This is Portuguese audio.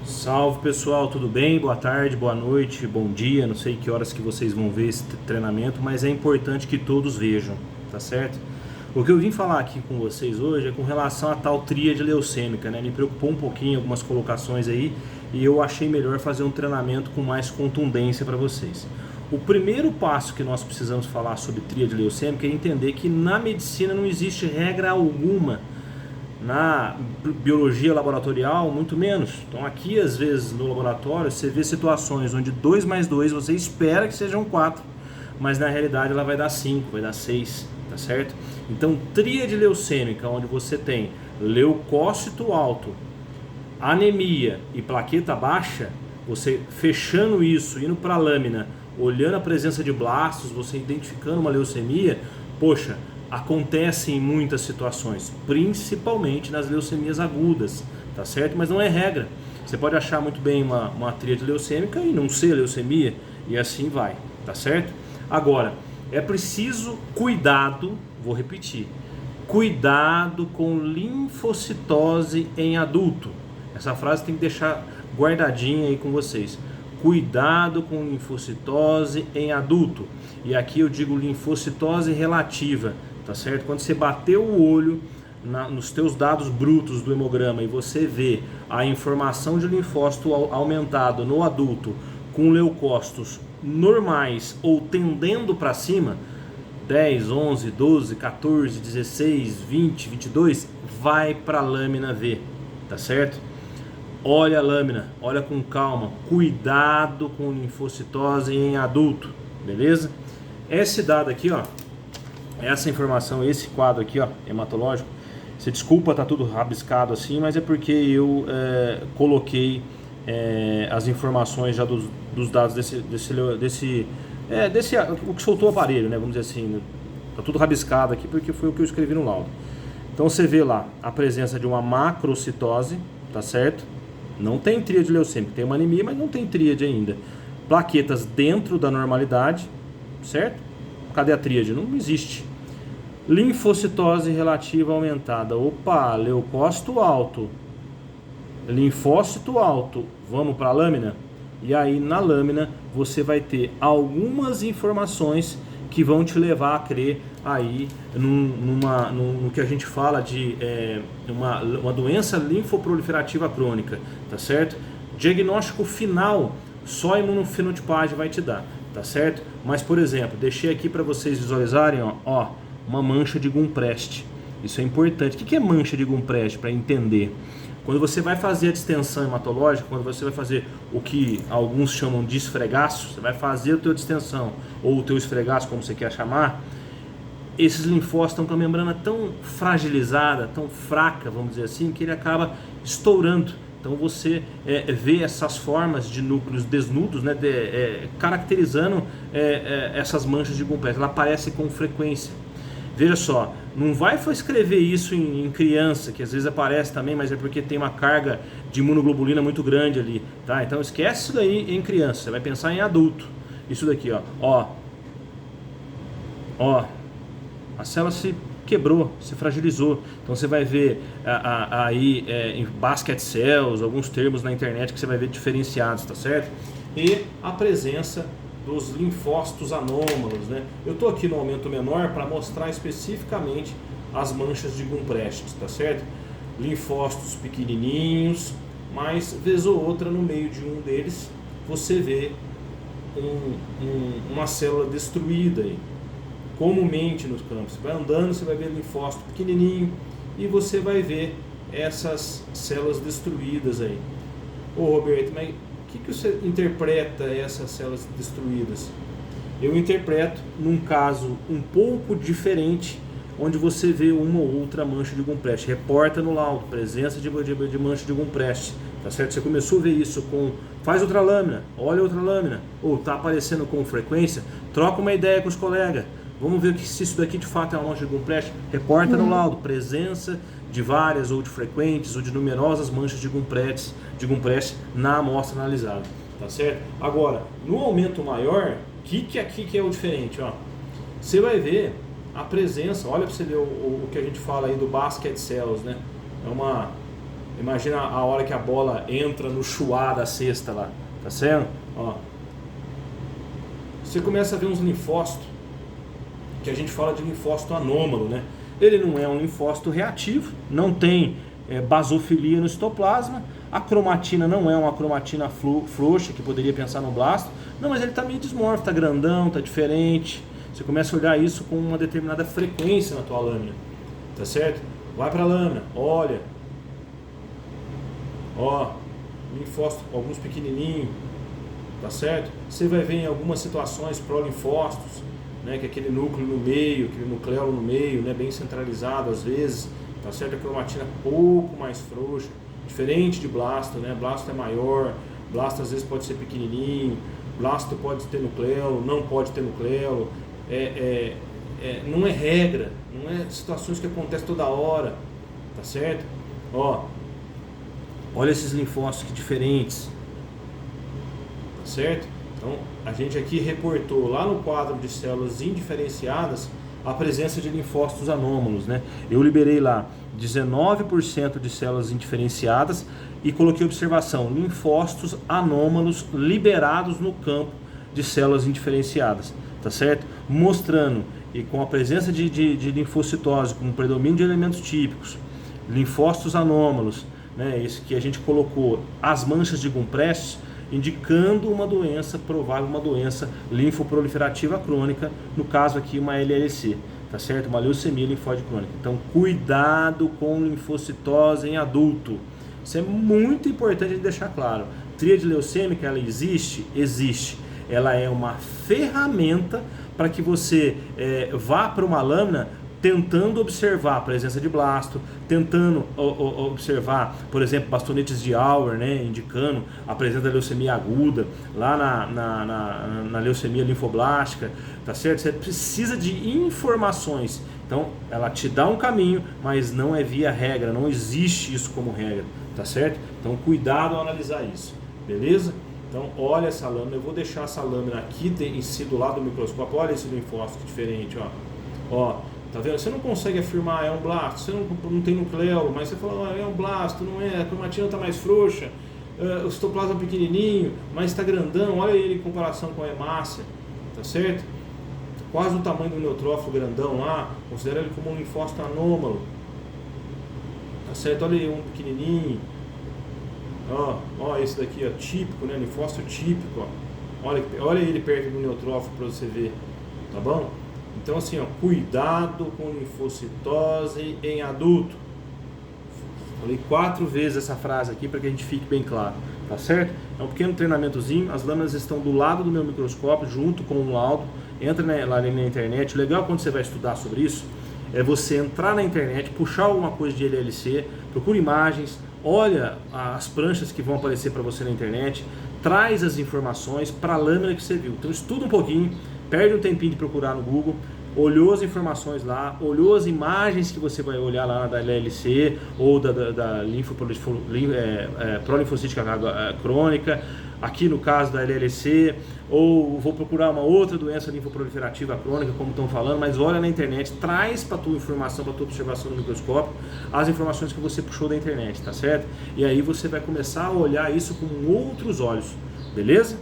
Salve pessoal, tudo bem? Boa tarde, boa noite, bom dia. Não sei que horas que vocês vão ver esse treinamento, mas é importante que todos vejam, tá certo? O que eu vim falar aqui com vocês hoje é com relação à tal tríade leucêmica, né? Me preocupou um pouquinho algumas colocações aí e eu achei melhor fazer um treinamento com mais contundência para vocês. O primeiro passo que nós precisamos falar sobre tríade leucêmica é entender que na medicina não existe regra alguma. Na biologia laboratorial, muito menos. Então aqui, às vezes, no laboratório, você vê situações onde 2 mais 2 você espera que sejam 4, mas na realidade ela vai dar 5, vai dar 6, tá certo? Então, tríade leucêmica, onde você tem leucócito alto, anemia e plaqueta baixa, você fechando isso, indo para a lâmina, olhando a presença de blastos, você identificando uma leucemia, poxa, acontece em muitas situações, principalmente nas leucemias agudas, tá certo? Mas não é regra. Você pode achar muito bem uma tríade leucêmica e não ser leucemia, e assim vai, tá certo? Agora, é preciso cuidado, vou repetir, cuidado com linfocitose em adulto. Essa frase tem que deixar guardadinha aí com vocês. Cuidado com linfocitose em adulto. E aqui eu digo linfocitose relativa, tá certo? Quando você bater o olho nos teus dados brutos do hemograma e você vê a informação de linfócito aumentado no adulto com leucócitos normais ou tendendo para cima, 10, 11, 12, 14, 16, 20, 22, vai para a lâmina V, tá certo? Olha a lâmina, olha com calma, cuidado com linfocitose em adulto, beleza? Esse dado aqui, ó, essa informação, esse quadro aqui, ó, hematológico, você desculpa, tá tudo rabiscado assim, mas é porque eu coloquei as informações já dos dados desse o que soltou o aparelho, né, vamos dizer assim, tá tudo rabiscado aqui porque foi o que eu escrevi no laudo. Então você vê lá a presença de uma macrocitose, tá certo? Não tem tríade leucêmica, tem uma anemia, mas não tem tríade ainda. Plaquetas dentro da normalidade, certo? Cadê a tríade? Não existe. Linfocitose relativa aumentada. Opa, leucócito alto, linfócito alto. Vamos para a lâmina? E aí na lâmina você vai ter algumas informações que vão te levar a crer aí no que a gente fala de uma doença linfoproliferativa crônica, tá certo? Diagnóstico final só a imunofenotipagem vai te dar, tá certo? Mas, por exemplo, deixei aqui para vocês visualizarem, ó, uma mancha de Gumprest. Isso é importante. O que é mancha de Gumprest, para entender? Quando você vai fazer a distensão hematológica, quando você vai fazer o que alguns chamam de esfregaço, você vai fazer o teu distensão ou o teu esfregaço, como você quer chamar, esses linfócitos estão com a membrana tão fragilizada, tão fraca, vamos dizer assim, que ele acaba estourando. Então você vê essas formas de núcleos desnudos, né, caracterizando essas manchas de Gumprest. Ela aparece com frequência. Veja só, não vai escrever isso em criança, que às vezes aparece também, mas é porque tem uma carga de imunoglobulina muito grande ali, tá? Então esquece isso daí em criança, você vai pensar em adulto. Isso daqui, ó, a célula se quebrou, se fragilizou. Então você vai ver aí em basket cells, alguns termos na internet que você vai ver diferenciados, tá certo? E a presença dos linfócitos anômalos, né? Eu estou aqui no aumento menor para mostrar especificamente as manchas de Gumprest, tá certo? Linfócitos pequenininhos, mas vez ou outra no meio de um deles você vê uma célula destruída aí. Comumente nos campos, você vai andando, você vai ver linfócito pequenininho e você vai ver essas células destruídas aí. Ô Roberto, mas o que você interpreta essas células destruídas? Eu interpreto num caso um pouco diferente, onde você vê uma ou outra mancha de Gumprest. Reporta no laudo, presença de mancha de Gumprest, tá certo? Você começou a ver isso faz outra lâmina, olha outra lâmina, ou está aparecendo com frequência, troca uma ideia com os colegas. Vamos ver se isso daqui de fato é uma mancha de Gumprest. Reporta no laudo, presença de várias ou de frequentes ou de numerosas manchas de Gumprest na amostra analisada, tá certo? Agora, no aumento maior, aqui que é o diferente, ó. Você vai ver a presença, olha para você ver o que a gente fala aí do basket cells, né? Imagina a hora que a bola entra no chuá da cesta lá, tá certo? Ó. Você começa a ver uns linfócitos, que a gente fala de linfócito anômalo, né? Ele não é um linfócito reativo, não tem basofilia no citoplasma, a cromatina não é uma cromatina frouxa, que poderia pensar no blasto, não, mas ele está meio dismórfico, está grandão, está diferente. Você começa a olhar isso com uma determinada frequência na tua lâmina, tá certo? Vai para a lâmina, olha, ó, linfócito, alguns pequenininhos, tá certo? Você vai ver em algumas situações prolinfócitos, né, que é aquele núcleo no meio, aquele nucleolo no meio, né, bem centralizado às vezes, tá certo? A cromatina pouco mais frouxa, diferente de blasto, né? Blasto é maior, blasto às vezes pode ser pequenininho, blasto pode ter nucleolo, não pode ter nucleolo, não é regra, não é situações que acontecem toda hora, tá certo? Ó, olha esses linfócitos que diferentes, tá certo? Então, a gente aqui reportou lá no quadro de células indiferenciadas a presença de linfócitos anômalos, né? Eu liberei lá 19% de células indiferenciadas e coloquei observação, linfócitos anômalos liberados no campo de células indiferenciadas, tá certo? Mostrando, e com a presença de linfocitose, com o predomínio de elementos típicos, linfócitos anômalos, né? Esse que a gente colocou, as manchas de Gumprestes, indicando uma doença provável, uma doença linfoproliferativa crônica, no caso aqui uma LLC, tá certo? Uma leucemia linfóide crônica. Então, cuidado com linfocitose em adulto. Isso é muito importante de deixar claro. Tríade leucêmica, ela existe? Existe. Ela é uma ferramenta para que você vá para uma lâmina tentando observar a presença de blasto, tentando observar, por exemplo, bastonetes de Auer, né, indicando a presença da leucemia aguda, lá na leucemia linfoblástica, tá certo? Você precisa de informações. Então, ela te dá um caminho, mas não é via regra, não existe isso como regra, tá certo? Então, cuidado ao analisar isso, beleza? Então, olha essa lâmina, eu vou deixar essa lâmina aqui em si do lado do microscópio, olha esse linfócito diferente, ó. Ó, tá vendo? Você não consegue afirmar é um blasto, você não tem nucleolo, mas você fala, é um blasto, não é, a cromatina está mais frouxa, o citoplasma pequenininho, mas está grandão, olha ele em comparação com a hemácia, tá certo? Quase o tamanho do neutrófilo grandão lá, considera ele como um linfócito anômalo, tá certo? Olha aí um pequenininho, ó esse daqui, ó, típico, né? Linfócito típico, ó. Olha ele perto do neutrófilo para você ver, tá bom? Então assim, ó, cuidado com linfocitose em adulto. Falei 4 vezes essa frase aqui para que a gente fique bem claro, tá certo? É um pequeno treinamentozinho, as lâminas estão do lado do meu microscópio, junto com o laudo. Entra lá na internet. O legal quando você vai estudar sobre isso é você entrar na internet, puxar alguma coisa de LLC, procura imagens, olha as pranchas que vão aparecer para você na internet, traz as informações para a lâmina que você viu. Então estuda um pouquinho, perde um tempinho de procurar no Google, olhou as informações lá, olhou as imagens que você vai olhar lá da LLC ou da prolinfocítica crônica, aqui no caso da LLC, ou vou procurar uma outra doença linfoproliferativa crônica, como estão falando, mas olha na internet, traz para a tua informação, para a tua observação no microscópio, as informações que você puxou da internet, tá certo? E aí você vai começar a olhar isso com outros olhos, beleza?